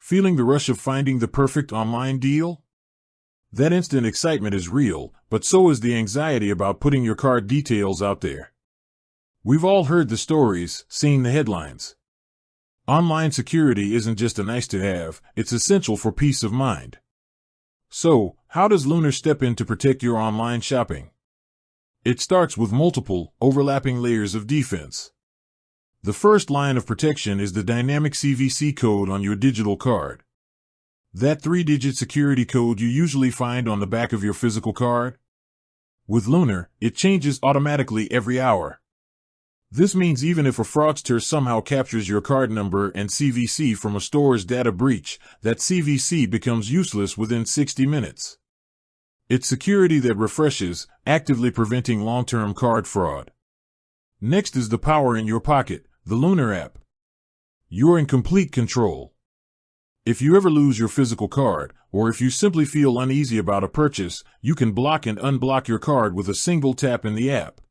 Feeling the rush of finding the perfect online deal? That instant excitement is real, but so is the anxiety about putting your card details out there. We've all heard the stories, seen the headlines. Online security isn't just a nice to have, it's essential for peace of mind. So, how does Lunar step in to protect your online shopping? It starts with multiple, overlapping layers of defense. The first line of protection is the dynamic CVC code on your digital card. That 3-digit security code you usually find on the back of your physical card? With Lunar, it changes automatically every hour. This means even if a fraudster somehow captures your card number and CVC from a store's data breach, that CVC becomes useless within 60 minutes. It's security that refreshes, actively preventing long-term card fraud. Next is the power in your pocket, the Lunar app. You're in complete control. If you ever lose your physical card, or if you simply feel uneasy about a purchase, you can block and unblock your card with a single tap in the app.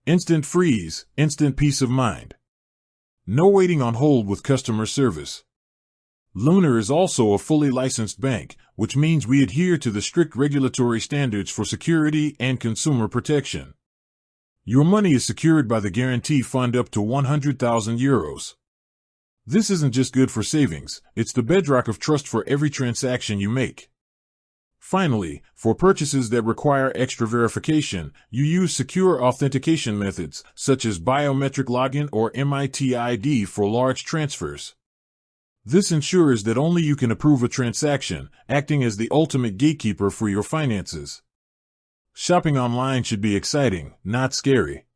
Instant freeze, instant peace of mind. No waiting on hold with customer service. Lunar is also a fully licensed bank, which means we adhere to the strict regulatory standards for security and consumer protection. Your money is secured by the guarantee fund up to €100,000. This isn't just good for savings, it's the bedrock of trust for every transaction you make. Finally, for purchases that require extra verification, you use secure authentication methods, such as biometric login or MIT-ID for large transfers. This ensures that only you can approve a transaction, acting as the ultimate gatekeeper for your finances. Shopping online should be exciting, not scary.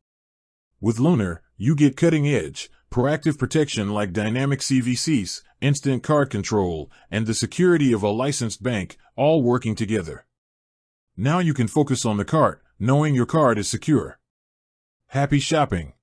With Lunar, you get cutting-edge, proactive protection like dynamic CVCs, instant card control, and the security of a licensed bank, all working together. Now you can focus on the cart, knowing your card is secure. Happy shopping!